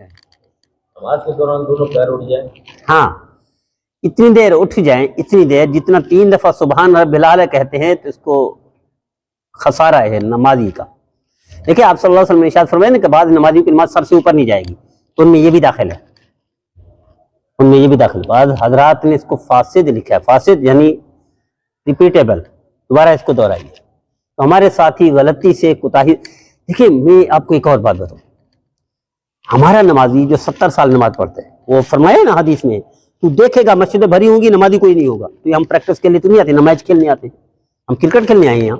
نماز کے دوران دونوں پیر اٹھ جائیں؟ ہاں، اتنی دیر اٹھ جائیں، اتنی دیر جتنا 3 دفعہ سبحان رب العالی کہتے ہیں تو اس کو خسارہ ہے نمازی کا۔ دیکھیں آپ صلی اللہ علیہ وسلم نے ارشاد فرمایا نا کہ بعض نمازیوں کی نماز سر سے اوپر نہیں جائے گی، تو ان میں یہ بھی داخل ہے، ان میں یہ بھی داخل ہے۔ بعض حضرات نے اس کو فاسد لکھا ہے، فاسد یعنی ریپیٹیبل، دوبارہ اس کو دہرائیے۔ تو ہمارے ساتھی غلطی سے کوتاہی، دیکھیں میں آپ کو ایک اور بات بتاؤں، ہمارا نمازی جو 70 سال نماز پڑھتا ہے، وہ فرمایا نا حدیث میں، تو دیکھے گا مسجدیں بھری ہوں گی، نمازی کوئی نہیں ہوگا۔ تو ہم پریکٹس کے لیے تو نہیں آتے، نماز کھیلنے آتے ہیں، ہم کرکٹ کھیلنے آئے ہیں یہاں،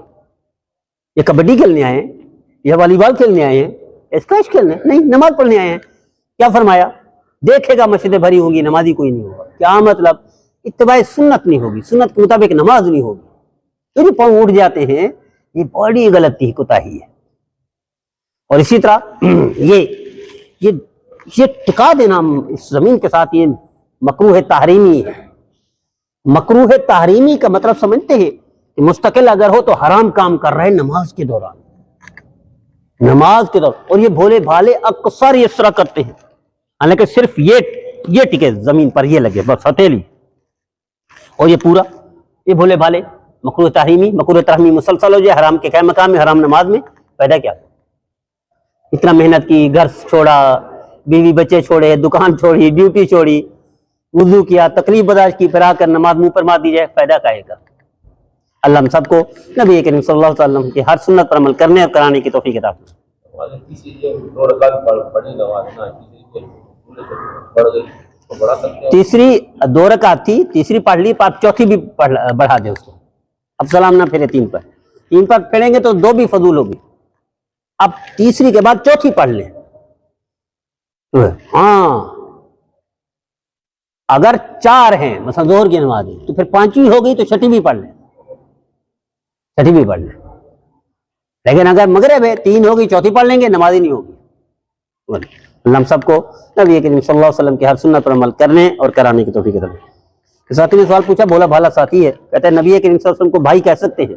یا کبڈی کھیلنے آئے ہیں، یا والی بال کھیلنے آئے ہیں، اسکواش کھیلنے نہیں، نماز پڑھنے آئے ہیں۔ کیا فرمایا؟ دیکھے گا مسجدیں بھری ہوں گی، نمازی کوئی نہیں ہوگا۔ کیا مطلب؟ اتباع سنت نہیں ہوگی، سنت کے مطابق نماز نہیں ہوگی۔ تو جو پاؤں اٹھ جاتے ہیں یہ بڑی غلطی کوتاہی ہے۔ اور اسی طرح یہ ٹکا دینا اس زمین کے ساتھ، یہ مکروہ تحریمی ہے۔ مکروہ تحریمی کا مطلب سمجھتے ہیں کہ مستقل اگر ہو تو حرام کام کر رہے نماز کے دوران، نماز کے دوران۔ اور یہ بھولے بھالے اکثر اس طرح کرتے ہیں، حالانکہ صرف یہ ٹکے زمین پر، یہ لگے بس ہتھیلی، اور یہ پورا یہ بھولے بھالے مکروہ تحریمی مسلسل ہو جائے، حرام کے قائم مقام میں، حرام نماز میں۔ پیدا کیا؟ اتنا محنت کی، گھر چھوڑا، بیوی بچے چھوڑے، دکان چھوڑی، ڈیوٹی چھوڑی، وضو کیا، تکلیف برداشت کی، پھر آ کر نماز منہ پر مار دی جائے، فائدہ کہے گا؟ اللہ ہم سب کو نبی کریم صلی اللہ علیہ وسلم کی ہر سنت پر عمل کرنے اور کرانے کی توفیق عطا فرمائے۔ تیسری 2 رکعت تھی، تیسری پڑھ لی، آپ چوتھی بھی بڑھا دیں اس کو، اب سلام نہ پھرے 3 پر، 3 پر پڑھیں گے تو 2 بھی فضول ہوگی، اب تیسری کے بعد چوتھی پڑھ لیں۔ ہاں اگر 4 ہیں مثلا ظہر کی نماز تو پھر 5ویں ہو گئی تو چھٹی بھی پڑھ لیں، چھٹی بھی پڑھ لیں۔ لیکن اگر مغرب ہے 3 ہوگی، چوتھی پڑھ لیں گے، نماز ہی نہیں ہوگی۔ اللہ ہم سب کو نبی کریم صلی اللہ علیہ وسلم کے ہر سنت پر عمل کرنے اور کرانے کی توفیق عطا فرمائے۔ ساتھی نے سوال پوچھا، بولا بھالا ساتھی ہے، کہتا ہے نبی کریم صلی اللہ علیہ وسلم کو بھائی کہہ سکتے ہیں؟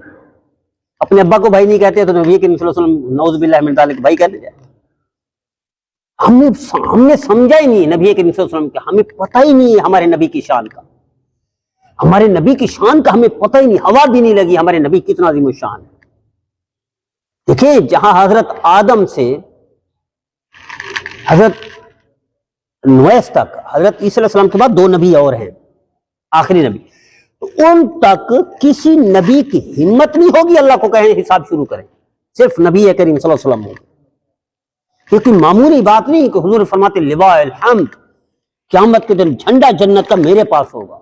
اپنے ابا کو بھائی نہیں کہتے تو نبی کریم صلی اللہ علیہ وسلم نعوذ باللہ من ذالک بھائی کہنے جائے؟ ہم نے سمجھا ہی نہیں نبی کریم صلی اللہ علیہ وسلم کا، ہمیں پتہ ہی نہیں ہے ہمارے نبی کی شان کا، ہمارے نبی کی شان کا ہمیں پتہ ہی نہیں، ہوا بھی نہیں لگی ہمارے نبی کتنا عظیم الشان ہے۔ دیکھیں جہاں حضرت آدم سے حضرت نوح تک، حضرت عیسی علیہ السلام کے بعد 2 نبی اور ہیں، آخری نبی، تو ان تک کسی نبی کی ہمت نہیں ہوگی اللہ کو کہیں حساب شروع کریں، صرف نبی کریم صلی اللہ علیہ وسلم ہوگا۔ کیونکہ معمولی بات نہیں کہ حضور فرماتے لواء الحمد، قیامت کے دن جھنڈا جنت کا میرے پاس ہوگا،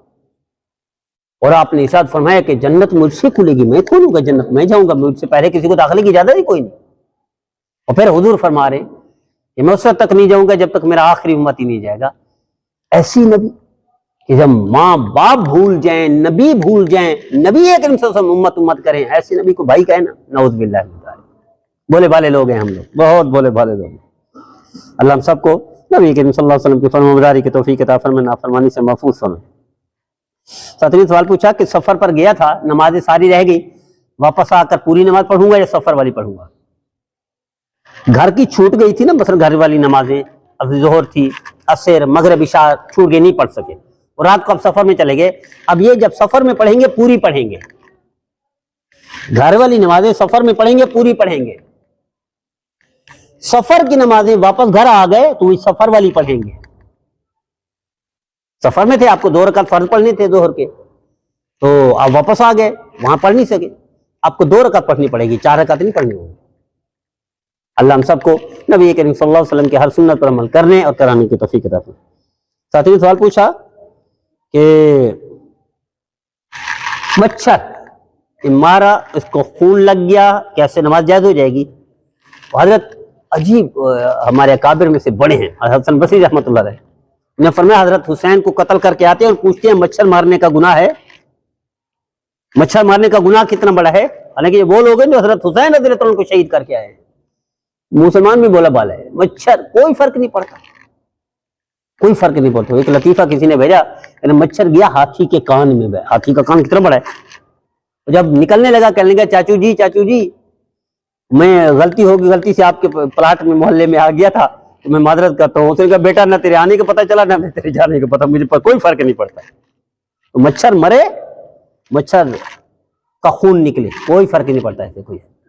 اور آپ نے ارشاد فرمایا کہ جنت مجھ سے کھلے گی، میں کھولوں گا جنت، میں جاؤں گا، مجھ سے پہلے کسی کو داخلے کی اجازت ہی کوئی نہیں۔ اور پھر حضور فرما رہے کہ میں اس وقت تک نہیں جاؤں گا جب تک میرا آخری امت ہی نہیں جائے گا۔ ایسی نبی کہ جب ماں باپ بھول جائیں، نبی بھول جائیں، نبی کریم صلی اللہ علیہ وسلم امت کریں، ایسی نبی کو بھائی کہنا، نعوذ باللہ من ذالک۔ بولے بھالے لوگ ہیں ہم لوگ، بہت بولے بھالے لوگ ہیں۔ اللہ ہم سب کو نبی کریم صلی اللہ علیہ وسلم کی فرمانبرداری کی توفیق عطا فرمائے، نافرمانی سے محفوظ فرمائے۔ ساتھی نے سوال پوچھا کہ سفر پر گیا تھا، نمازیں ساری رہ گئی، واپس آ کر پوری نماز پڑھوں گا یا سفر والی پڑھوں گا؟ گھر کی چھوٹ گئی تھی نا، مثلا گھر والی نمازیں، اب ظہر تھی، عصر، مغرب، عشاء چھوٹ گئی، نہیں پڑھ سکے، اور رات کو اب سفر میں چلے گئے، اب یہ جب سفر میں پڑھیں گے پوری پڑھیں گے، گھر والی نمازیں سفر میں پڑھیں گے پوری پڑھیں گے، سفر کی نمازیں واپس گھر آ گئے تو سفر والی پڑھیں گے۔ سفر میں تھے، آپ کو 2 رکعت فرض پڑھنے تھے ظہر کے، تو آپ واپس آ گئے، وہاں پڑھ نہیں سکے، آپ کو 2 رکعت پڑھنی پڑے گی، 4 رکعت نہیں پڑھنی ہوگی۔ اللہ ہم سب کو نبی کریم صلی اللہ علیہ وسلم کے ہر سنت پر عمل کرنے اور کرانے کی توفیق عطا فرمائے۔ ساتھی نے سوال پوچھا کہ مچھر مارا، اس کو خون لگ گیا، کیسے نماز جائز ہو جائے گی؟ حضرت عجیب ہمارے اکابر میں سے بڑے ہیں، حضرت حسن بصری رحمۃ اللہ علیہ نے فرمایا حضرت حسین کو قتل کر کے آتے ہیں اور پوچھتے ہیں مچھر مارنے کا گناہ ہے؟ مچھر مارنے کا گناہ کتنا بڑا ہے؟ حالانکہ یہ وہ لوگ ہیں جو حضرت حسین رضی اللہ عنہ کو شہید کر کے آئے ہیں، مسلمان بھی بولا بالا ہے، مچھر کوئی فرق نہیں پڑتا، کوئی فرق نہیں پڑتا۔ ایک لطیفہ کسی نے بھیجا، مچھر گیا ہاتھی کے کان میں، ہاتھی کا کان کتنا بڑا ہے، جب نکلنے لگا کہنے لگا چاچو جی میں غلطی ہوگی، غلطی سے آپ کے پلاٹ میں محلے میں آ گیا تھا، تو میں معذرت کرتا ہوں. اس نے کہا بیٹا نہ تیرے آنے کا پتہ چلا نہ تیرے جانے کا پتہ, مجھے پر کوئی فرق نہیں پڑتا. تو مچھر مرے, مچھر کا خون نکلے, کوئی فرق نہیں پڑتا ہے.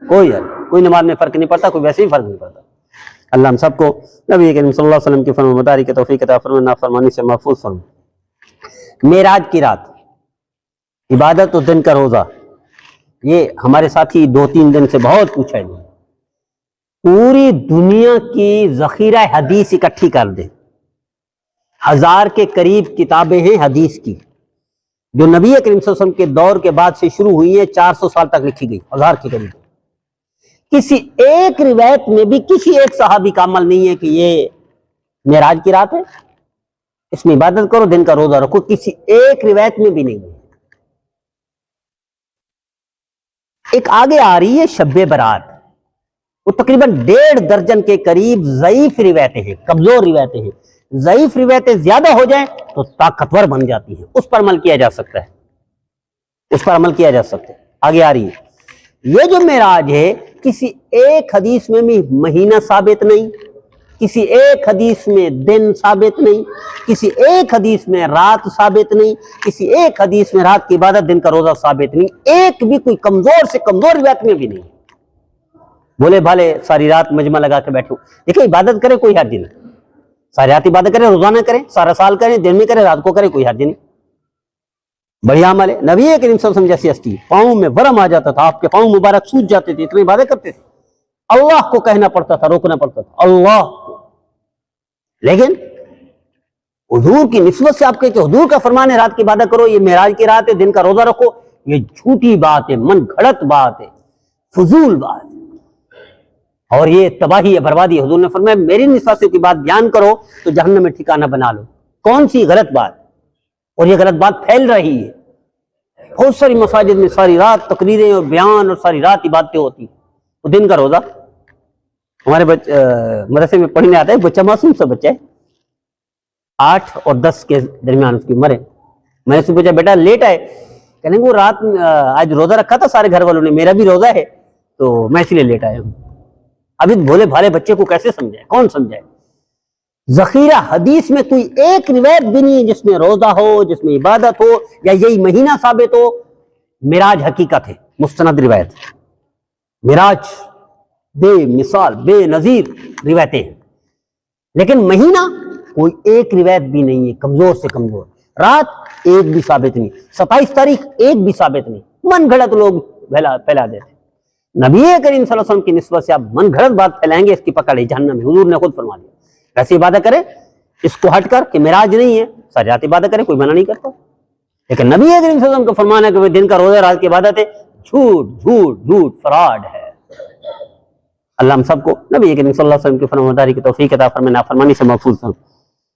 کوئی نماز میں فرق نہیں پڑتا, کوئی ویسے ہی فرق نہیں پڑتا. اللہ ہم سب کو نبی کریم صلی اللہ علیہ وسلم کی فرمان برداری کی توفیق عطا فرمائے, نافرمانی سے محفوظ فرمائے. معراج کی رات, عبادت و دن کا روزہ, یہ ہمارے ساتھی 2-3 دن سے بہت پوچھا ہے. پوری دنیا کی ذخیرہ حدیث اکٹھی کر دیں. 1000 کے قریب کتابیں ہیں حدیث کی, جو نبی کریم صلی اللہ علیہ وسلم کے دور کے بعد سے شروع ہوئی ہیں, 400 سال تک لکھی گئی, 1000 کے قریب. کسی ایک روایت میں بھی کسی ایک صحابی کا عمل نہیں ہے کہ یہ معراج کی رات ہے, اس میں عبادت کرو, دن کا روزہ رکھو, کسی ایک روایت میں بھی نہیں ہے. ایک آگے آ رہی ہے شب برات, وہ تقریباً 1.5 درجن کے قریب ضعیف روایتیں ہیں, کمزور روایتیں ہیں. ضعیف روایتیں زیادہ ہو جائیں تو طاقتور بن جاتی ہیں, اس پر عمل کیا جا سکتا ہے, آگے آ رہی ہے. یہ جو معراج ہے کسی ایک حدیث میں بھی مہینہ ثابت نہیں, کسی ایک حدیث میں دن ثابت نہیں, کسی ایک حدیث میں رات ثابت نہیں, کسی ایک حدیث میں رات کی عبادت دن کا روزہ ثابت نہیں, ایک بھی کوئی کمزور سے کمزور روایت میں بھی نہیں. بولے بھالے ساری رات مجمع لگا کے بیٹھو, دیکھیں عبادت کرے کوئی حرج نہیں, ساری رات عبادت کرے, روزانہ کریں, سارا سال کریں, دن میں کرے, رات کو کرے, کوئی حرج نہیں, بڑھیا عمل ہے. نبی کریم صلی اللہ علیہ وسلم جیسی ہستی, پاؤں میں ورم آ جاتا تھا, آپ کے پاؤں مبارک سوج جاتے تھے, اتنی عبادت کرتے تھے, اللہ کو کہنا پڑتا تھا, روکنا پڑتا تھا اللہ کو. لیکن حضور کی نسبت سے آپ کہ حضور کا فرمان ہے رات کی عبادت کرو, یہ معراج کی رات ہے, دن کا روزہ رکھو, یہ جھوٹی بات ہے, من گھڑت بات ہے, فضول بات ہے, اور یہ تباہی ہے, بربادی ہے. حضور نے فرمایا میری نسبت سے کی بات بیان کرو تو جہنم میں ٹھکانہ بنا لو. کون سی غلط بات, اور یہ غلط بات پھیل رہی ہے. بہت ساری مساجد میں ساری رات تقریریں اور بیان اور ساری رات عبادتیں ہوتی, وہ دن کا روزہ. ہمارے مدرسے میں پڑھنے آتا ہے, بچہ معصوم سا بچہ ہے, 8 اور 10 کے درمیان اس کی عمر ہے. میں نے اس سے پوچھا بیٹا لیٹ آئے, کہنے وہ رات آج روزہ رکھا تھا سارے گھر والوں نے, میرا بھی روزہ ہے تو میں اس لیے لیٹ آیا ہوں. ابھی بھولے بھالے بچے کو کیسے سمجھائے, کون سمجھائے؟ ذخیرہ حدیث میں کوئی ایک روایت بھی نہیں جس میں روزہ ہو, جس میں عبادت ہو, یا یہی مہینہ ثابت ہو. معراج حقیقت ہے, مستند روایت. معراج بے مثال بے نظیر روایتیں ہیں, لیکن مہینہ کوئی ایک روایت بھی نہیں ہے, کمزور سے کمزور. رات ایک بھی ثابت نہیں, 27 تاریخ ایک بھی ثابت نہیں, من گھڑت لوگ پھیلا دیتے. نبی کریم صلی اللہ علیہ وسلم کی نسبت سے آپ من گھڑت بات پھیلائیں گے, اس کی پکڑ ہے جہنم میں. حضور نے خود فرما دیا ایسی عبادت کرے اس کو ہٹ کر کہ معراج نہیں ہے, ساری رات عبادت کرے, کوئی منع نہیں کرتا. لیکن نبی کریم صلی اللہ علیہ وسلم کا فرمان ہے کہ دن کا روزہ رات کی عبادت ہے, جھوٹ جھوٹ جھوٹ, فراڈ ہے. اللہ ہم سب کو نبی کریم صلی اللہ علیہ وسلم کی فرمانبرداری کی توفیق عطا فرمائے, نافرمانی سے محفوظ فرمائے.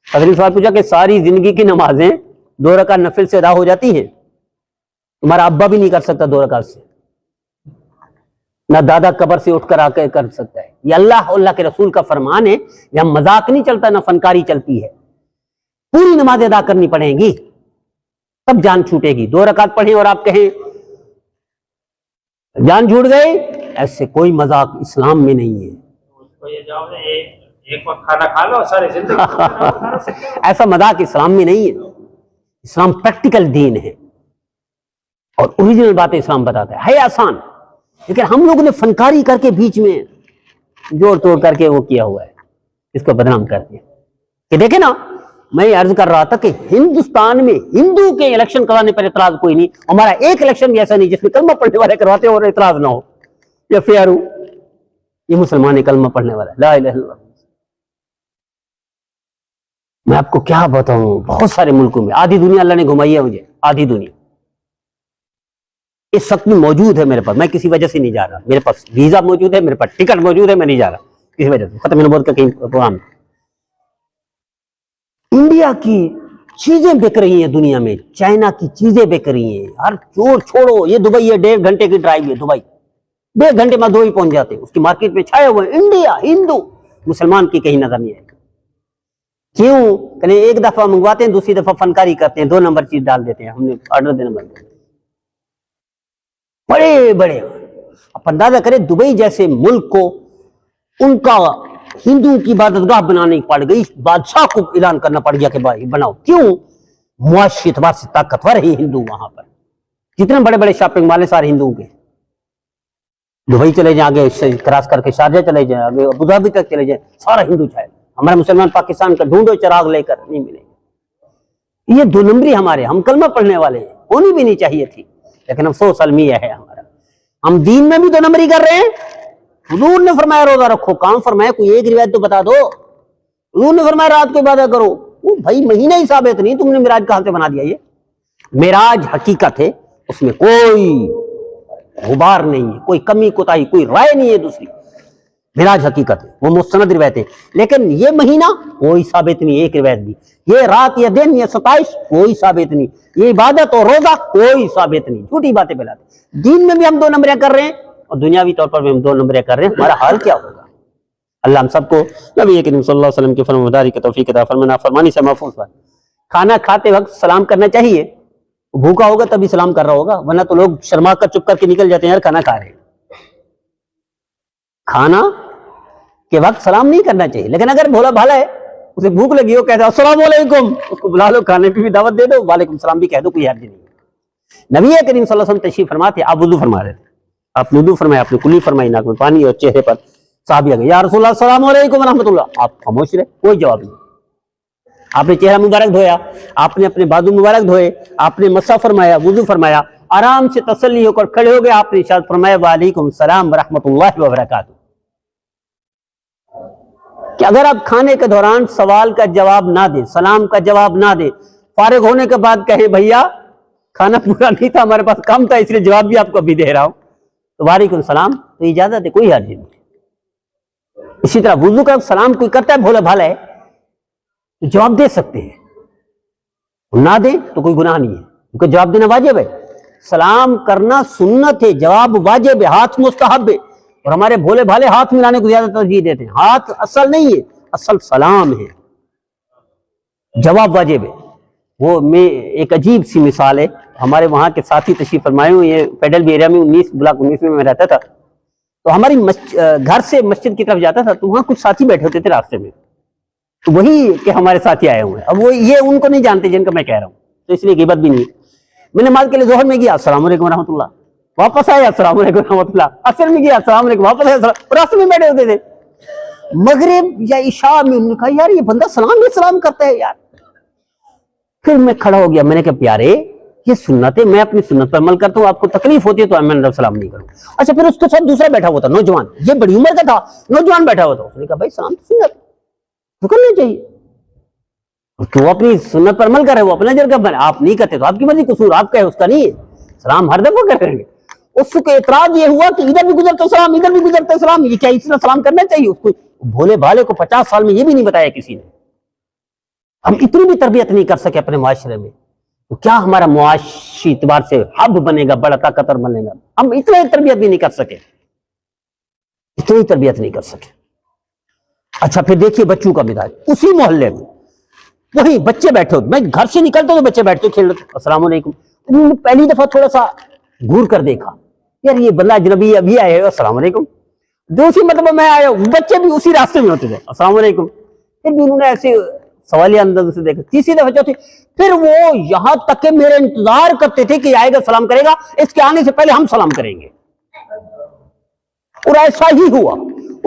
اگلی سوال پوچھا کہ ساری زندگی کی نمازیں 2 رکعت نفل سے ادا ہو جاتی ہیں, تمہارا ابا بھی نہیں کر سکتا 2 رکعت سے, نہ دادا قبر سے اٹھ کر آ کے کر سکتا ہے. یہ اللہ اور اللہ کے رسول کا فرمان ہے, یہاں مذاق نہیں چلتا, نہ فنکاری چلتی ہے. پوری نماز ادا کرنی پڑے گی تب جان چھوٹے گی. 2 رکعت پڑھیں اور آپ کہیں جان چھوٹ گئے, ایسے کوئی مذاق اسلام میں نہیں ہے. ایک وقت کھانا کھا لو سارے زندگی ایسا مذاق اسلام میں نہیں ہے. اسلام پریکٹیکل دین ہے اور اوریجنل باتیں اسلام بتاتا ہے آسان. لیکن ہم لوگوں نے فنکاری کر کے بیچ میں جوڑ توڑ کر کے وہ کیا ہوا ہے, اس کو بدنام کر دیا. کہ دیکھیں نا, میں عرض کر رہا تھا کہ ہندوستان میں ہندو کے الیکشن کرانے پر اعتراض کوئی نہیں, ہمارا ایک الیکشن بھی ایسا نہیں جس میں کلمہ پڑھنے والے کرواتے اور اعتراض نہ ہو. یا فیئر ہو, یہ مسلمان کلمہ پڑھنے والا, لا الہ الا اللہ. میں آپ کو کیا بتاؤں, بہت سارے ملکوں میں آدھی دنیا اللہ نے گھمائی ہے مجھے, آدھی دنیا اس وقت میں موجود ہے میرے پاس. میں کسی وجہ سے نہیں جا رہا, میرے پاس ویزا موجود ہے, میرے پاس ٹکٹ موجود ہے, میں نہیں جا رہا کسی وجہ سے. ختم نبوت کا کہیں پروگرام. انڈیا کی چیزیں بک رہی ہیں دنیا میں, چائنا کی چیزیں بک رہی ہیں. ہر چور چھوڑو, یہ دبئی ہے, 1.5 گھنٹے کی ڈرائیو ہے دبئی, 1.5 گھنٹے میں دبئی پہنچ جاتے ہیں. اس کی مارکیٹ میں چھائے ہوئے انڈیا ہندو, مسلمان کی کہیں نظر نہیں آئے. کیوں کہ ایک دفعہ منگواتے ہیں, دوسری دفعہ فنکاری کرتے ہیں, 2 نمبر چیز ڈال دیتے ہیں. ہم نے آرڈر دینا بند کر دیا. بڑے بڑے آپ اندازہ کریں دبئی جیسے ملک کو ان کا ہندوؤں کی عبادت گاہ بنانے پڑ گئی, بادشاہ کو اعلان کرنا پڑ گیا کہ بھائی بناؤ. کیوں؟ معاشی اعتبار سے طاقتور ہے ہندو وہاں پر. جتنے بڑے بڑے شاپنگ مال ہیں سارے ہندوؤں کے. دبئی چلے جائیں, آگے کراس کر کے شارجہ چلے جائیں, آگے ابوظہبی تک چلے جائیں, سارا ہندو چھائے. ہمارا مسلمان پاکستان کا ڈھونڈو چراغ لے کر نہیں ملے گا. یہ 2 نمبری ہمارے, ہم کلمہ پڑھنے والے ہیں, ہونی بھی نہیں چاہیے تھی, لیکن افسوس المیہ ہے ہمارا. ہم دین میں بھی 2 نمبری کر رہے ہیں. حضور نے فرمایا روزہ رکھو, کام فرمایا کوئی ایک روایت تو بتا دو. حضور نے فرمایا رات کو عبادت کرو. وہ بھائی مہینہ ہی ثابت نہیں, تم نے معراج کہاں سے بنا دیا؟ یہ معراج حقیقت ہے, اس میں کوئی غبار نہیں ہے, کوئی کمی کوتاہی, کوئی رائے نہیں ہے دوسری. معراج حقیقت ہے, وہ مستند روایت ہے. لیکن یہ مہینہ کوئی ثابت نہیں, ایک روایت بھی. یہ رات یا دن یا 27 کوئی ثابت نہیں. یہ عبادت اور روزہ کوئی ثابت نہیں, جھوٹی باتیں پھیلاتے. دین میں بھی ہم 2 نمبریاں کر رہے ہیں اور دنیاوی طور پر بھی ہم 2 نمبریاں کر رہے ہیں. ہمارا حال کیا ہوگا؟ اللہ ہم سب کو نبی کریم صلی اللہ علیہ وسلم کی فرمانبرداری کی توفیق عطا فرمائے, نافرمانی سے محفوظ فرمائے. کھانا کھاتے وقت سلام کرنا چاہیے. بھوکا ہوگا تبھی سلام کر رہا ہوگا, ورنہ تو لوگ شرما کر چپ کر کے نکل جاتے ہیں یار کھانا کھا رہے ہیں. کھانا کے وقت سلام نہیں کرنا چاہیے. لیکن اگر بھولا بھالا ہے, اسے بھوک لگی ہو, کہتا ہے السلام علیکم, اس کو بلا لو, کھانے کی بھی دعوت دے دو, وعلیکم السلام بھی کہہ دو, کوئی حرج نہیں. نبی کریم صلی اللہ علیہ وسلم تشریف فرما تھے, آپ وضو فرما رہے تھے. آپ نے وضو فرمایا, آپ نے کلی فرمائی, ناک میں پانی اور چہرے پر. صحابی آ گئے, یا رسول اللہ السلام علیکم ورحمۃ اللہ. آپ خاموش رہے, کوئی جواب نہیں. آپ نے چہرہ مبارک دھویا, آپ نے اپنے بازو مبارک دھوئے, آپ نے مسح فرمایا, وضو فرمایا, آرام سے تسلی ہو کر کھڑے ہو گئے. آپ نے ارشاد فرمایا وعلیکم السلام ورحمۃ اللہ وبرکاتہ. کہ اگر آپ کھانے کے دوران سوال کا جواب نہ دیں, سلام کا جواب نہ دیں, فارغ ہونے کے بعد کہیں بھیا کھانا پورا نہیں تھا, ہمارے پاس کم تھا, اس لیے جواب بھی آپ کو ابھی دے رہا ہوں, تو وعلیکم السلام, تو اجازت ہے, کوئی حرج نہیں. اسی طرح وضو کا سلام کوئی کرتا ہے بھولا بھالا ہے تو جواب دے سکتے ہیں, نہ دیں تو کوئی گناہ نہیں ہے, کیونکہ جواب دینا واجب ہے. سلام کرنا سنت ہے, جواب واجب ہے, ہاتھ مستحب ہے. اور ہمارے بھولے بھالے ہاتھ ملانے کو زیادہ ترجیح دیتے ہیں. ہاتھ اصل نہیں ہے, اصل سلام ہے, جواب واجب ہے. وہ میں ایک عجیب سی مثال ہے, ہمارے وہاں کے ساتھی تشریف فرمائے ہوں, یہ فیڈرل بھی ایریا میں 19 بلاک 19 میں رہتا تھا, تو ہماری گھر سے مسجد کی طرف جاتا تھا, تو وہاں کچھ ساتھی بیٹھے ہوتے تھے راستے میں, تو وہی کہ ہمارے ساتھی آئے ہوئے ہیں. اب وہ یہ ان کو نہیں جانتے جن کا میں کہہ رہا ہوں, تو اس لیے غیبت بھی نہیں. میں نماز کے لیے ظہر میں گیا, السلام علیکم ورحمۃ اللہ, واپس آیا, السلام علیکم ورحمۃ اللہ. عصر میں گیا, السلام علیکم, واپس آیا, راستے میں بیٹھے ہوتے تھے. مغرب یا عشاء میں انہوں نے کہا یار یہ بندہ سلام ہی سلام کرتا ہے یار. پھر میں کھڑا ہو گیا, میں نے کہا پیارے یہ سنت ہے, میں اپنی سنت پر عمل کرتا ہوں, آپ کو تکلیف ہوتی ہے تو میں سلام نہیں کروں. اچھا پھر اس کے ساتھ دوسرا بیٹھا ہوا تھا, نوجوان, یہ بڑی عمر کا تھا, نوجوان بیٹھا ہوا تھا. اس نے کہا بھائی سلام تو سنت تو کرنا چاہیے, تو اپنی سنت پر عمل کر رہے, وہ اپنا اجر کا, آپ نہیں کرتے تو آپ کی مرضی, قصور آپ کا ہے, اس کا نہیں ہے. سلام ہر دفعہ کریں گے. اس کو اعتراض یہ ہوا کہ ادھر بھی گزرتے سلام, ادھر بھی گزرتے سلام, یہ کیا اس طرح سلام کرنا چاہیے؟ اس کو بھولے بھالے کو 50 سال میں یہ بھی نہیں بتایا کسی نے. ہم اتنی بھی تربیت نہیں کر سکے اپنے معاشرے میں, تو کیا ہمارا معاشی اعتبار سے ہب بنے گا, بڑا طاقتور بنے گا؟ ہم اتنا تربیت بھی نہیں کر سکے, اتنی تربیت نہیں کر سکے. اچھا پھر دیکھیے بچوں کا مزاج, اسی محلے میں وہی بچے بیٹھے ہوتے, میں گھر سے نکلتا ہوں تو بچے بیٹھتے کھیل رہے, السلام علیکم. انہوں نے پہلی دفعہ تھوڑا سا گور کر دیکھا, یار یہ بندہ اجنبی ابھی آئے, السلام علیکم. دوسری مرتبہ میں آیا, بچے بھی اسی راستے میں ہوتے تھے, السلام علیکم. پھر بھی انہوں نے ایسے سوالیہ انداز سے دیکھا. تیسری دفعہ چوتھی, پھر وہ یہاں تک کہ میرے انتظار کرتے تھے کہ آئے گا سلام کرے گا, اس کے آنے سے پہلے ہم سلام کریں گے. اور ایسا ہی ہوا.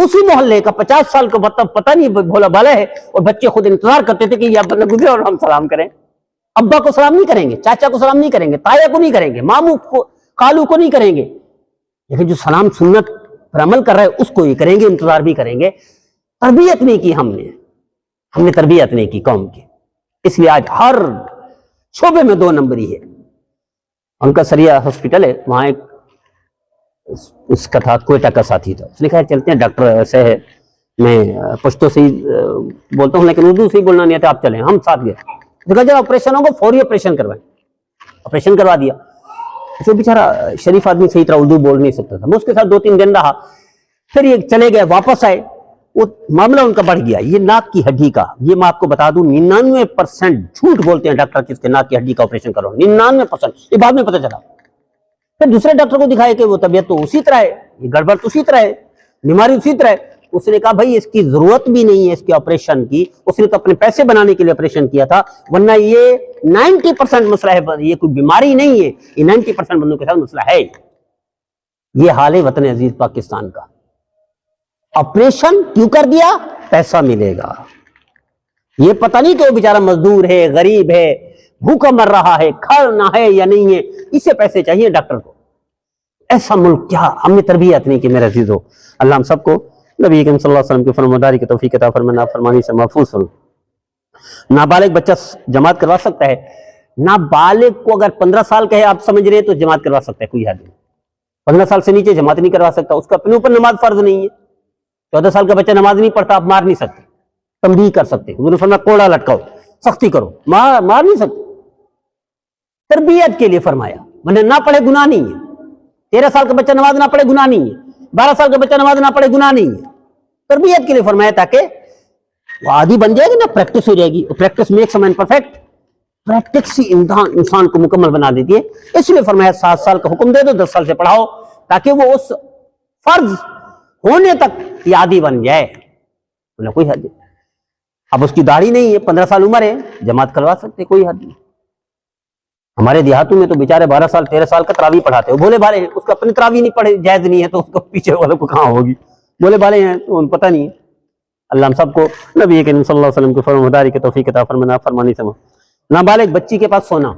اسی محلے کا 50 سال کا مطلب پتہ نہیں بھولا بھالا ہے, اور بچے خود انتظار کرتے تھے کہ یہ بندہ گزرے اور ہم سلام کریں. ابا کو سلام نہیں کریں گے, چاچا کو سلام نہیں کریں گے, تایا کو نہیں کریں گے, ماموں کو خالو کو نہیں کریں گے, لیکن جو سلام سنت پر عمل کر رہا ہے اس کو یہ کریں گے, انتظار بھی کریں گے. تربیت نہیں کی ہم نے تربیت نہیں کی قوم کی, اس لیے آج ہر شعبے میں 2 نمبری ہے. ان کا سریا ہاسپٹل ہے, وہاں ایک اس کا تھا, کوئٹہ کا ساتھی تھا, اس نے کہا چلتے ہیں, ڈاکٹر ایسے ہے, میں پشتو سے ہی بولتا ہوں لیکن اردو سے ہی بولنا نہیں آتا, آپ چلیں. ہم ساتھ گئے, دیکھا جب آپریشن ہوگا فوری آپریشن کروائیں. آپریشن کروا دیا. جو بیچارہ شریف آدمی صحیح طرح اردو بول نہیں سکتا تھا, میں اس کے ساتھ 2-3 دن رہا. پھر یہ چلے گئے, واپس آئے, وہ معاملہ ان کا بڑھ گیا. یہ ناک کی ہڈی کا, یہ میں آپ کو بتا دوں 99% جھوٹ بولتے ہیں ڈاکٹر کس کے ناک کی ہڈی کا آپریشن کرو, 99%. یہ بعد میں پتہ چلا. پھر دوسرے ڈاکٹر کو دکھائے کہ وہ طبیعت تو اسی طرح ہے, یہ گڑبڑ تو اسی طرح ہے, بیماری اسی طرح ہے. اس نے کہا بھائی اس کی ضرورت بھی نہیں ہے اس کے آپریشن کی، اس نے تو اپنے پیسے بنانے کے لیے آپریشن کیا تھا، ورنہ یہ 90% مسئلہ ہے، یہ کوئی بیماری نہیں ہے، یہ 90% بندوں کے ساتھ مسئلہ ہے۔ یہ حال ہے وطن عزیز پاکستان کا، آپریشن کیوں کر دیا؟ پیسہ ملے گا۔ یہ پتہ نہیں کہ وہ بیچارہ مزدور ہے، غریب ہے، بھوکا مر رہا ہے، کھانا ہے یا نہیں ہے، اسے پیسے چاہیے ڈاکٹر کو۔ ایسا ملک کیا ہم نے تربیت نہیں کی میرے عزیزو۔ اللہ ہم سب کو نبی کریم صلی اللہ علیہ وسلم کی فرمانبرداری کی توفیق عطا فرمائے، نافرمانی سے محفوظ فرمائے۔ نابالغ بچہ جماعت کروا سکتا ہے؟ نابالغ کو اگر 15 سال کا ہے آپ سمجھ رہے ہیں تو جماعت کروا سکتا ہے، کوئی حد نہیں۔ 15 سال سے نیچے جماعت نہیں کروا سکتا، اس کا اپنے اوپر نماز فرض نہیں ہے۔ 14 سال کا بچہ نماز نہیں پڑھتا، آپ مار نہیں سکتے، تنبیہ کر سکتے، حضور نے فرمایا کوڑا لٹکاؤ، سختی کرو، مار نہیں سکتے، تربیت کے لیے فرمایا، ورنہ نہ پڑھے گناہ نہیں ہے۔ 13 سال کا بچہ نماز نہ پڑھے گناہ نہیں ہے، 12 سال کا بچہ نماز نہ پڑھے گناہ نہیں ہے، تربیت کے لیے فرمایا تاکہ وہ عادی بن جائے گی نا، پریکٹس ہو جائے گی، practice makes a man perfect, practice ہی انسان کو مکمل بنا دیتی ہے۔ اس لیے فرمایا 7 سال کا حکم دے دو، 10 سال سے پڑھاؤ، تاکہ وہ اس فرض ہونے تک عادی بن جائے، کوئی حد نہیں۔ اب اس کی داڑھی نہیں ہے، 15 سال عمر ہے، جماعت کروا سکتے، کوئی حد نہیں۔ ہمارے دیہاتوں میں تو بیچارے 12 سال 13 سال کا تراویح پڑھاتے ہیں، بھولے بھالے ہیں، اس کو اپنی تراویح نہیں پڑھے جائز نہیں ہے تو اس کو پیچھے والوں کو کہاں ہوگی، بھولے بھالے ہیں تو ان پتہ نہیں ہے۔ اللہ ہم سب کو نبی کریم صلی اللہ علیہ وسلم کی فرمانبرداری کی توفیق عطا فرمائے، نافرمانی سے نابالغ بچی کے پاس سونا،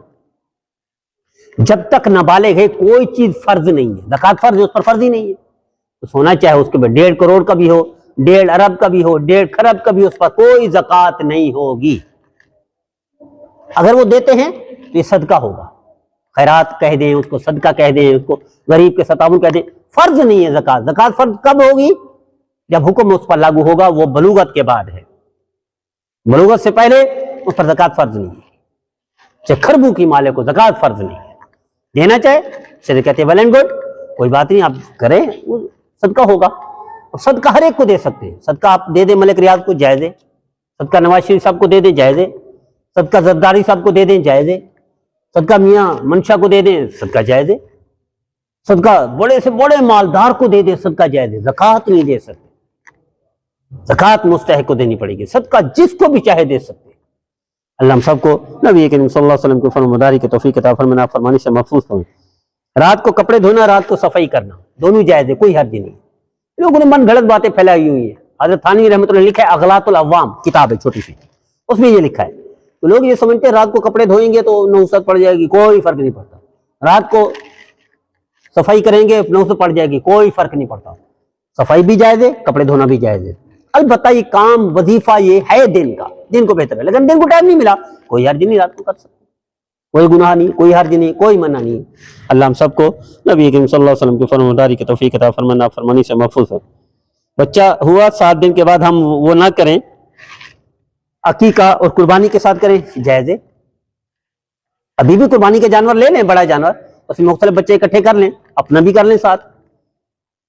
جب تک نابالغ ہے کوئی چیز فرض نہیں ہے، زکوٰۃ فرض ہے، اس پر فرض ہی نہیں ہے، تو سونا چاہے اس کے بعد 1.5 کروڑ کا بھی ہو، 1.5 ارب کا بھی ہو، 1.5 خرب کا بھی ہو، اس پر کوئی زکوٰۃ نہیں ہوگی۔ اگر وہ دیتے ہیں تو یہ صدقہ ہوگا، خیرات کہہ دیں اس کو، صدقہ کہہ دیں اس کو، غریب کے ستاون کہہ دیں، فرض نہیں ہے زکوٰۃ۔ زکوٰۃ فرض کب ہوگی؟ جب حکم اس پر لاگو ہوگا، وہ بلوغت کے بعد ہے، بلوغت سے پہلے اس پر زکوٰۃ فرض نہیں ہے۔ چاہے خربوں کی مالک کو زکوٰۃ فرض نہیں ہے، دینا چاہے شریعت کہتے ہیں ویل اینڈ گڈ، کوئی بات نہیں، آپ کریں، وہ صدقہ ہوگا۔ صدقہ ہر ایک کو دے سکتے ہیں، صدقہ آپ دے دیں ملک ریاض کو، جائز ہے، صدقہ نواز شریف صاحب کو دے دیں، جائز ہے، صدقہ زرداری صاحب کو دے دیں، جائز ہے، صدقہ میاں منشا کو دے دیں، صدقہ جائز ہے، صدقہ بڑے سے بڑے مالدار کو دے دیں، صدقہ جائز ہے، زکوٰۃ نہیں دے سکتے، زکوٰۃ مستحق کو دینی پڑے گی، صدقہ جس کو بھی چاہے دے سکتے۔ اللہ ہم سب کو نبی کریم صلی اللہ علیہ وسلم کی فرمانبرداری کی توفیق عطا فرمائے، نافرمانی سے محفوظ فرمائے۔ رات کو کپڑے دھونا، رات کو صفائی کرنا، دونوں جائز ہے، کوئی حرج نہیں۔ لوگوں نے من گھڑت باتیں پھیلائی ہوئی ہیں۔ حضرت تھانوی رحمۃ اللہ نے لکھا ہے اغلاط العوام، کتاب ہے چھوٹی سی، اس میں یہ لکھا ہے، تو لوگ یہ سمجھتے ہیں رات کو کپڑے دھوئیں گے تو نحوست پڑ جائے گی، کوئی فرق نہیں پڑتا، رات کو صفائی کریں گے نحوست پڑ جائے گی، کوئی فرق نہیں پڑتا، صفائی بھی جائز ہے، کپڑے دھونا بھی جائز ہے۔ البتہ یہ کام وظیفہ یہ ہے دن کا، دن کو بہتر ہے، لیکن دن کو ٹائم نہیں ملا، کوئی حرج نہیں، رات کو کر سکتے، کوئی گناہ نہیں، کوئی حرج نہیں، کوئی منع نہیں۔ اللہ ہم سب کو نبی کریم صلی اللہ علیہ وسلم کی فرمانبرداری کی توفیق عطا فرمائے، نافرمانی سے محفوظ ہو۔ بچہ ہوا 7 دن کے بعد ہم وہ نہ کریں، عقیقہ اور قربانی کے ساتھ کریں، جائز ہے۔ ابھی بھی قربانی کے جانور لے لیں، بڑا جانور، اس میں مختلف بچے اکٹھے کر لیں، اپنا بھی کر لیں ساتھ۔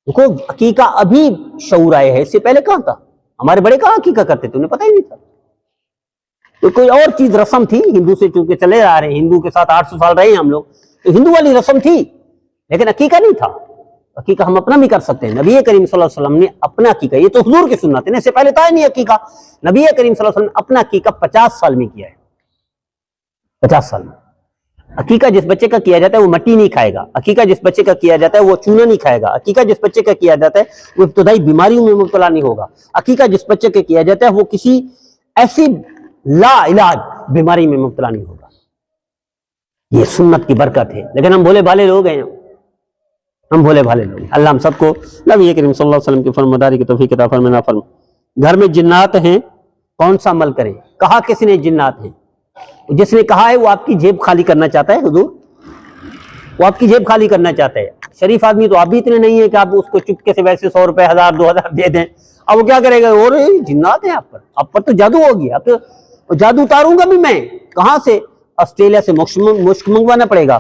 دیکھو عقیقہ ابھی شعور آئے ہے، اس سے پہلے کہاں تھا؟ ہمارے بڑے کہاں عقیقہ کرتے تھے، انہیں پتہ ہی نہیں تھا، تو کوئی اور چیز رسم تھی، ہندو سے چونکہ چلے آ رہے ہیں، ہندو کے ساتھ 800 سال رہے ہیں ہم لوگ، تو ہندو والی رسم تھی، لیکن عقیقہ نہیں تھا۔ عقیقہ ہم اپنا بھی کر سکتے ہیں، نبی کریم صلی اللہ علیہ وسلم نے اپنا عقیقہ، یہ تو حضور کی سنت ہے، اس سے پہلے تھا ہی نہیں عقیقہ، نبی کریم صلی اللہ علیہ وسلم نے اپنا عقیقہ 50 سال میں کیا ہے، 50 سال میں۔ عقیقہ جس بچے کا کیا جاتا ہے وہ مٹی نہیں کھائے گا، عقیقہ جس بچے کا کیا جاتا ہے وہ چونا نہیں کھائے گا، عقیقہ جس بچے کا کیا جاتا ہے وہ ابتدائی بیماریوں میں مبتلا نہیں ہوگا، عقیقہ جس بچے کا کیا جاتا ہے وہ کسی ایسی لا علاج بیماری میں مبتلا نہیں ہوگا۔ یہ سنت کی برکت ہے، لیکن ہم بھولے بھالے لوگ ہیں، ہم بھولے بھالے لوگ ہیں۔ اللہ ہم سب کو نبی کریم صلی اللہ علیہ وسلم کی فرمانبرداری کی توفیق عطا فرمائے، نافرمانی۔ گھر میں جنات ہیں، کون سا عمل کریں؟ کہا کس نے جنات ہیں؟ جس نے کہا ہے وہ آپ کی جیب خالی کرنا چاہتا ہے، حضور وہ آپ کی جیب خالی کرنا چاہتا ہے۔ شریف آدمی تو آپ بھی اتنے نہیں ہیں کہ آپ اس کو چپکے سے ویسے 100 روپے 1000 2000 دے دیں، اب وہ کیا کرے گا؟ اور جنات ہیں آپ پر تو جادو ہوگی، اب تو جادو اتاروں گا بھی میں، کہاں سے؟ آسٹریلیا سے مشک منگوانا پڑے گا،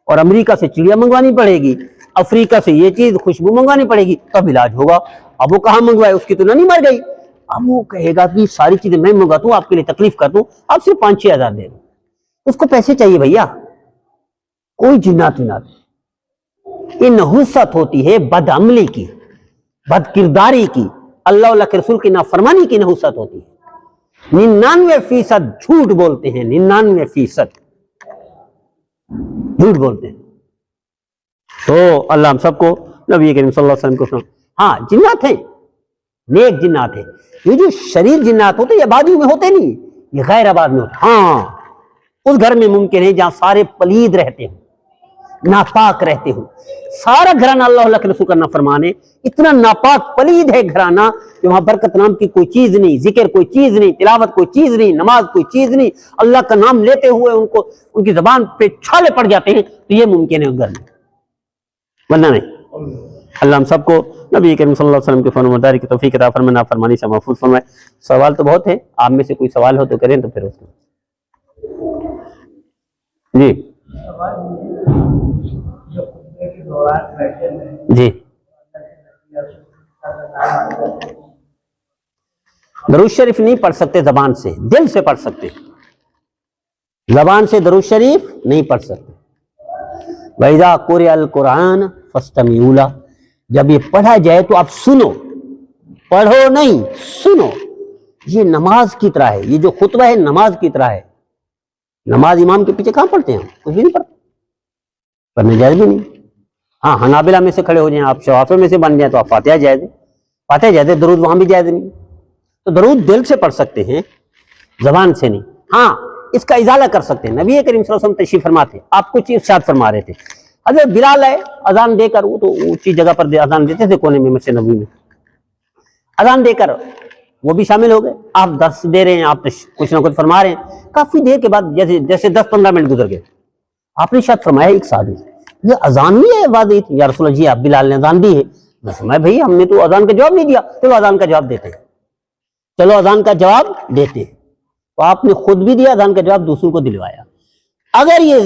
اور امریکہ سے چڑیا منگوانی پڑے گی، افریقہ سے یہ چیز خوشبو منگوانی پڑے گی، تب علاج ہوگا۔ اب وہ کہاں منگوائے؟ اس کی تو نہیں مر گئی، اب وہ کہے گا کہ ساری چیزیں میں منگواتا ہوں، آپ کے لیے تکلیف کر دوں، آپ صرف 5-6 ہزار دے دوں، اس کو پیسے چاہیے بھیا، کوئی جنات یہ نحوست ہوتی ہے بد عملی کی، بد کرداری کی، اللہ اللہ کے رسول کی نافرمانی کی نحوست ہوتی ہے. 99% جھوٹ بولتے ہیں, 99% جھوٹ بولتے ہیں. تو اللہ ہم سب کو نبی کریم صلی اللہ علیہ وسلم کو سنا. ہاں جنات ہیں, نیک جنات ہیں. یہ جو شریر جنات ہوتے یہ آبادی میں ہوتے نہیں, یہ غیر آباد میں ہوتے. ہاں اس گھر میں ممکن ہے جہاں سارے پلید رہتے ہوں, ناپاک رہتے ہوں. سارا گھرانہ اللہ اللہ کے رسول کا نافرمان ہے, اتنا ناپاک پلید ہے گھرانہ کہ وہاں برکت نام کی کوئی چیز نہیں, ذکر کوئی چیز نہیں, تلاوت کوئی چیز نہیں, نماز کوئی چیز نہیں. اللہ کا نام لیتے ہوئے ان کی زبان پہ چھالے پڑ جاتے ہیں, تو یہ ممکن ہے اس گھر میں, ورنہ نہیں. اللہ ہم سب کو نبی کریم صلی اللہ علیہ وسلم کے فرمانبرداری کی توفیق عطا فرمائے, نافرمانی سے محفوظ فرمائے. سوال تو بہت ہے, آپ میں سے کوئی سوال ہو تو کریں, تو پھر اس میں جی جی. درود شریف نہیں پڑھ سکتے زبان سے, دل سے پڑھ سکتے. زبان سے درود شریف نہیں پڑھ سکتے. وَإِذَا قُرِئَ الْقُرْآنُ فَاسْتَمِعُوا لَهُ, جب یہ پڑھا جائے تو آپ سنو, پڑھو نہیں, سنو. یہ نماز کی طرح ہے, یہ جو خطبہ ہے نماز کی طرح ہے. نماز امام کے پیچھے کہاں پڑھتے ہیں, کچھ بھی نہیں پڑھتے, پڑھنے جائز بھی نہیں. ہاں حنابلہ میں سے کھڑے ہو جائیں آپ, شوافی میں سے بن جائیں تو آپ فاتحہ جائز ہے, فاتحہ جائز ہے, درود وہاں بھی جائز نہیں. تو درود دل سے پڑھ سکتے ہیں, زبان سے نہیں. ہاں اس کا ازالہ کر سکتے ہیں. نبی کریم صلی اللہ علیہ وسلم تشریف فرما تھے, آپ کچھ ارشاد فرما رہے تھے, حضرت بلال ہے اذان دے کر, وہ تو اونچی جگہ پر اذان دیتے تھے کونے میں مسجد نبوی میں, اذان دے کر وہ بھی شامل ہو گئے. آپ درس دے رہے ہیں, آپ کچھ نہ کچھ فرما رہے ہیں. کافی دیر کے بعد جیسے 10-15 منٹ گزر گئے, آپ نے ارشاد فرمایا ایک صحابی, یہ اذان نہیں ہے واضح تھی. یا رسول اللہ جی آپ بلال نے اذان دی ہے. میں فرمایا بھائی ہم نے تو اذان کا جواب نہیں دیا. چلو اذان کا جواب دیتے ہیں, چلو اذان کا جواب دیتے ہیں. تو آپ نے خود بھی دیا اذان کا جواب, دوسروں کو دلوایا. اگر یہ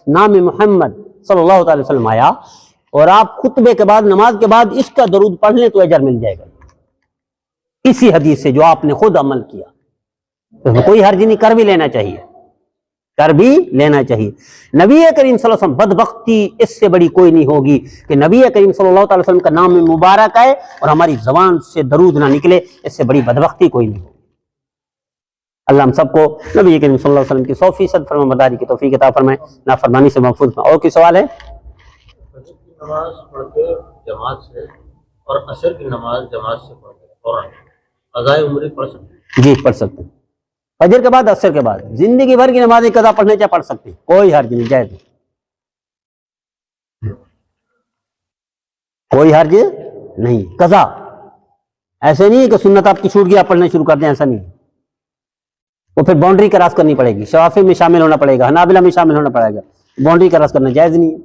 نام محمد صلی اللہ تعالی وسلم آیا اور آپ خطبے کے بعد نماز کے بعد اس کا درود پڑھ لیں تو اجر مل جائے گا, اسی حدیث سے جو آپ نے خود عمل کیا. تو کوئی حرج نہیں, کر بھی لینا چاہیے, کر بھی لینا چاہیے. نبی کریم صلی اللہ علیہ وسلم بدبختی اس سے بڑی کوئی نہیں ہوگی کہ نبی کریم صلی اللہ علیہ وسلم کا نام مبارک ہے اور ہماری زبان سے درود نہ نکلے. اس سے بڑی بدبختی کوئی نہیں ہوگی. اللہ ہم سب کو نبی کریم صلی اللہ علیہ وسلم کی 100% فرمانبرداری کی توفیق عطا فرمائے, نافرمانی سے محفوظ فرمائے. اور کوئی سوال ہے؟ نماز پڑھتے جماعت سے اور عصر کی نماز جماعت سے پڑھتے فوراً قضائے عمری پڑھ سکتے؟ جی پڑھ سکتے ہیں, فجر کے بعد عصر کے بعد زندگی بھر کی نمازیں قضا پڑھنے چاہے پڑھ سکتے ہیں, کوئی حرج نہیں, جائز کوئی حرج نہیں. قضا ایسے نہیں کہ سنت آپ کی چھوٹ گئی آپ پڑھنا شروع کر دیں, ایسا نہیں. وہ پھر باؤنڈری کراس کرنی پڑے گی, شوافی میں شامل ہونا پڑے گا, حنابلہ میں شامل ہونا پڑے گا. باؤنڈری کراس کرنا جائز نہیں ہے.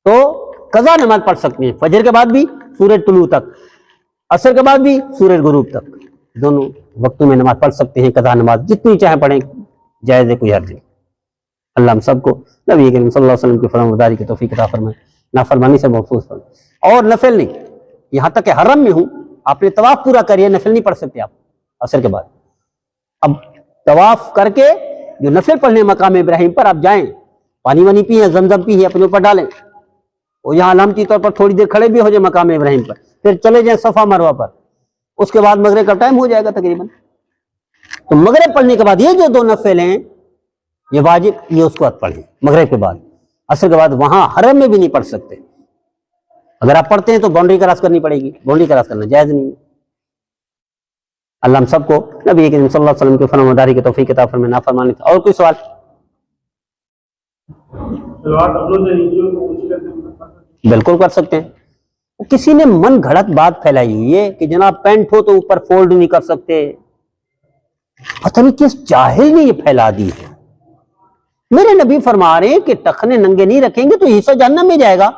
تو قضا نماز پڑھ سکتے ہیں, فجر کے بعد بھی سورج طلوع تک, عصر کے بعد بھی سورج غروب تک, دونوں وقتوں میں نماز پڑھ سکتے ہیں. قضا نماز جتنی چاہیں پڑھیں, جائز ہے, کوئی حرج نہیں. اللہ ہم سب کو نبی کریم صلی اللہ علیہ وسلم کی فرمانبرداری کی توفیق عطا فرمائے, نافرمانی سے محفوظ فرمائے. اور نفل نہیں, یہاں تک کہ حرم میں ہوں آپ نے طواف پورا کریے, نفل نہیں پڑھ سکتے آپ عصر کے بعد. اب طواف کر کے جو نفل پڑھنے مقام ابراہیم پر آپ جائیں, پانی وانی پیئیں, زمزم پیئیں, اپنے اوپر ڈالیں, اور یہاں علامتی طور پر تھوڑی دیر کھڑے بھی ہو جائیں مقام ابراہیم پر, پھر چلے جائیں صفا مروہ پر. اس کے بعد مغرب کا ٹائم ہو جائے گا تقریباً. تو مغرب پڑھنے کے بعد یہ جو 2 نفل ہیں یہ واجب, یہ اس کو پڑھیں مغرب کے بعد. عصر کے بعد وہاں حرم میں بھی نہیں پڑھ سکتے. اگر آپ پڑھتے ہیں تو باؤنڈری کراس کرنی پڑے گی, باؤنڈری کراس کرنا جائز نہیں ہے. اللہ ہم سب کو نبی کریم صلی اللہ علیہ وسلم کی فرمانبرداری کی توفیق عطا فرمائے, نافرمانی. اور کوئی سوال؟ بالکل کر سکتے ہیں. کسی نے من گھڑت بات پھیلائی ہوئی ہے کہ جناب پینٹ ہو تو اوپر فولڈ نہیں کر سکتے. پتہ نہیں کس جاہل نے یہ پھیلا دی ہے. میرے نبی فرما رہے ہیں کہ ٹخنے ننگے نہیں رکھیں گے تو حصہ جہنم میں جائے گا.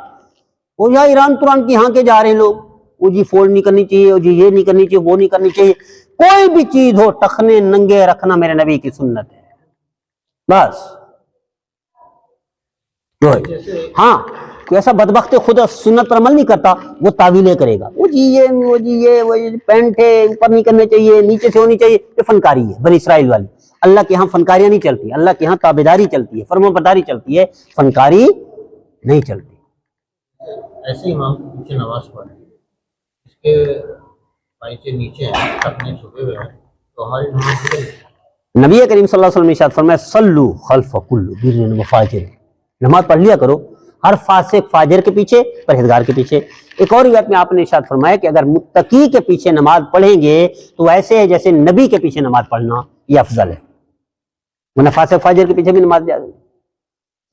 وہ یہاں ایران تران کی یہاں کے جا رہے ہیں لوگ, وہ جی فولڈ نہیں کرنی چاہیے, وہ جی یہ نہیں کرنی چاہیے, وہ نہیں کرنی چاہیے. کوئی بھی چیز ہو ٹخنے ننگے رکھنا میرے نبی کی سنت ہے بس. ہاں ایسا بدبخت خود سنت پر عمل نہیں کرتا, وہ تعویلیں کرے گا, وہ جی یہ پینٹ ہے اوپر نہیں کرنے چاہیے, نیچے سے ہونی چاہیے. یہ فنکاری ہے بنی اسرائیل والی. اللہ کے ہاں فنکاریاں نہیں چلتی, اللہ کے ہاں تابعداری چلتی ہے, فرمانبرداری چلتی ہے, فنکاری نہیں چلتی. ایسے امام کے پیچھے نماز پڑھیں, اس کے پائچے نیچے ہیں اپنے چھپے ہوئے ہیں تو ہماری نماز ہے۔ نبی کریم صلی اللہ علیہ وسلم نے ارشاد فرمایا صلو خلف کل بر و فاجر، نماز پڑھ لیا کرو ہر فاسق فاجر کے پیچھے، پرہیزگار کے پیچھے۔ ایک اور روایت میں آپ نے ارشاد فرمایا کہ اگر متقی کے پیچھے نماز پڑھیں گے تو ایسے ہے جیسے نبی کے پیچھے نماز پڑھنا یہ افضل ہے، ورنہ فاسق فاجر کے پیچھے بھی نماز جائز ہے۔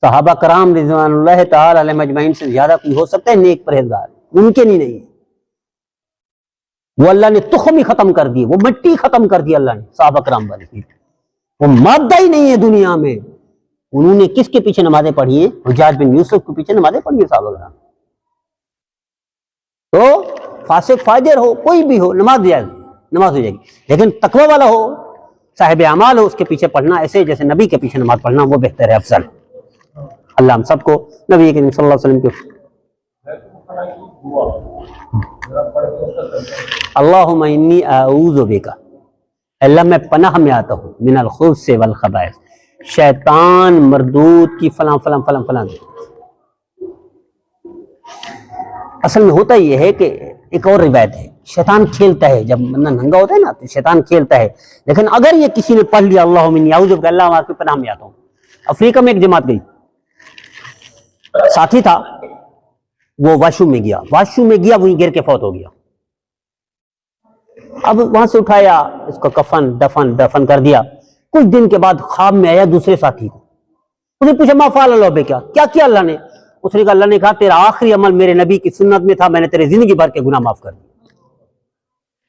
صحابہ کرام رضوان اللہ تعالی علیہم اجمعین سے زیادہ کوئی ہو سکتا ہے نیک پرہیزگار؟ ممکن ہی نہیں ہے۔ وہ اللہ نے تخم ہی ختم کر دی، وہ مٹی ختم کر دی اللہ نے صحابہ کرام والے کی، وہ مادہ ہی نہیں ہے دنیا میں۔ انہوں نے کس کے پیچھے نمازیں پڑھی ہیں؟ حجاج بن یوسف کے پیچھے نمازیں پڑھی ہیں صحابہ کرام۔ تو فاسق فاجر ہو کوئی بھی ہو نماز جائز، نماز ہو جائے گی، لیکن تقوی والا ہو صاحب اعمال ہو اس کے پیچھے پڑھنا ایسے جیسے نبی کے پیچھے نماز پڑھنا وہ بہتر ہے، افضل ہے۔ اللہ ہم سب کو نبی کریم صلی اللہ علیہ وسلم کے اللہم انی اعوذ بک، اللہ میں پناہ میں آتا ہوں من الخبث والخبائث، شیطان مردود کی فلاں فلاں فلاں فلاں۔ اصل میں ہوتا یہ ہے کہ ایک اور روایت ہے، شیطان کھیلتا ہے جب بندہ ننگا ہوتا ہے نا تو شیطان کھیلتا ہے، لیکن اگر یہ کسی نے پڑھ لیا اللہم انی اعوذ بک، اللہ آپ کی پناہ میں آتا ہوں۔ افریقہ میں ایک جماعت گئی، ساتھی تھا وہ واش روم میں گیا، وہیں گر کے فوت ہو گیا۔ اب وہاں سے اٹھایا اس کو کفن دفن کر دیا۔ کچھ دن کے بعد خواب میں آیا دوسرے ساتھی کو، اس نے پوچھا ما فعل اللہ بک، کیا کیا اللہ نے؟ اس نے کہا اللہ نے کہا تیرا آخری عمل میرے نبی کی سنت میں تھا، میں نے تیرے زندگی بھر کے گناہ معاف کر دیا۔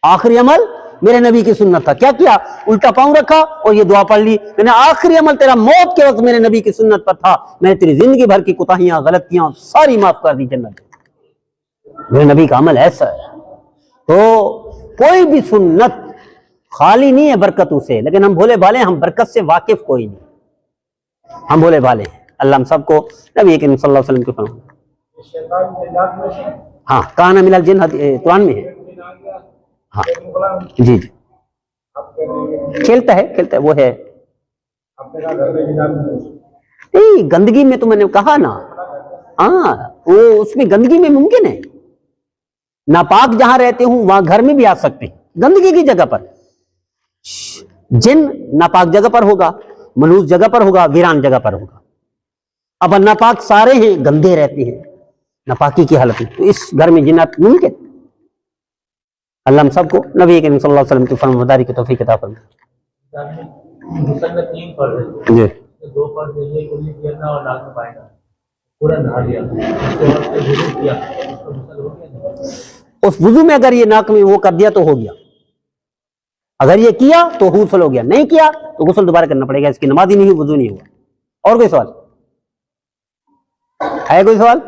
آخری عمل میرے نبی کی سنت تھا، کیا کیا؟ الٹا پاؤں رکھا اور یہ دعا پڑھ لی، میں نے آخری عمل تیرا موت کے وقت میرے نبی کی سنت پر تھا، میں نے تیری زندگی بھر کی کوتاہیاں غلطیاں ساری معاف کر دی، جنت میرے نبی کا عمل ایسا ہے۔ تو کوئی بھی سنت خالی نہیں ہے برکتوں سے، لیکن ہم بھولے بھالے، ہم برکت سے واقف کوئی نہیں، ہم بھولے بھالے ہیں۔ اللہ ہم سب کو نبی کریم صلی اللہ علیہ وسلم کے فرمان، ہاں کان من الجن قرآن میں ہے، ہاں جی کھیلتا ہے وہ ہے گندگی میں، تو میں نے کہا نا ہاں وہ اس میں گندگی میں ممکن ہے، ناپاک جہاں رہتے ہوں وہاں گھر میں بھی آ سکتے ہیں، گندگی کی جگہ پر جن ناپاک جگہ پر ہوگا، ملوث جگہ پر ہوگا، ویران جگہ پر ہوگا۔ اب ناپاک سارے ہیں، گندے رہتے ہیں ناپاکی کی حالت میں، تو اس گھر میں جنات ممکن۔ اللہ ہم سب کو نبی کریم صلی اللہ علیہ وسلم کی فرمانبرداری کی توفیق عطا فرمائے۔ غسل میں 3 فرض ہیں، جی 2 فرض ہے یہ کلی کرنا اور ناک میں پائنا، پورا نہا لیا، اس کے بعد سے وضو کیا، اس کا غسل ہو گیا نہیں؟ اس وضو میں اگر یہ ناک میں وہ کر دیا تو ہو گیا، اگر یہ کیا تو غسل ہو گیا، نہیں کیا تو غسل دوبارہ کرنا پڑے گا، اس کی نماز ہی نہیں ہوئی، وضو نہیں ہوا۔ اور کوئی سوال ہے؟ کوئی سوال؟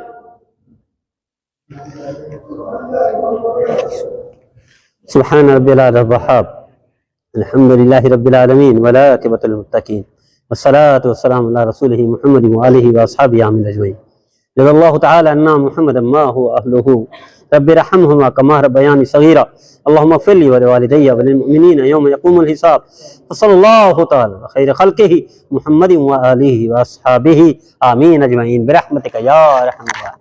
سبحان ربی الوہاب، الحمد للہ رب العالمین والعاقبۃ للمتقین والصلاۃ والسلام علی رسولہ محمد وآلہ واصحابہ اجمعین۔ رضی اللہ تعالی عنا محمد ما هو اہلہ، رب ارحمہما کما ربیانی صغیرا، اللہم اغفر لی ولوالدی وللمؤمنین یوم یقوم الحساب، وصلی اللہ تعالی خیر خلقہ محمد وآلہ واصحابہ آمین اجمعین برحمتک یا ارحم الراحمین۔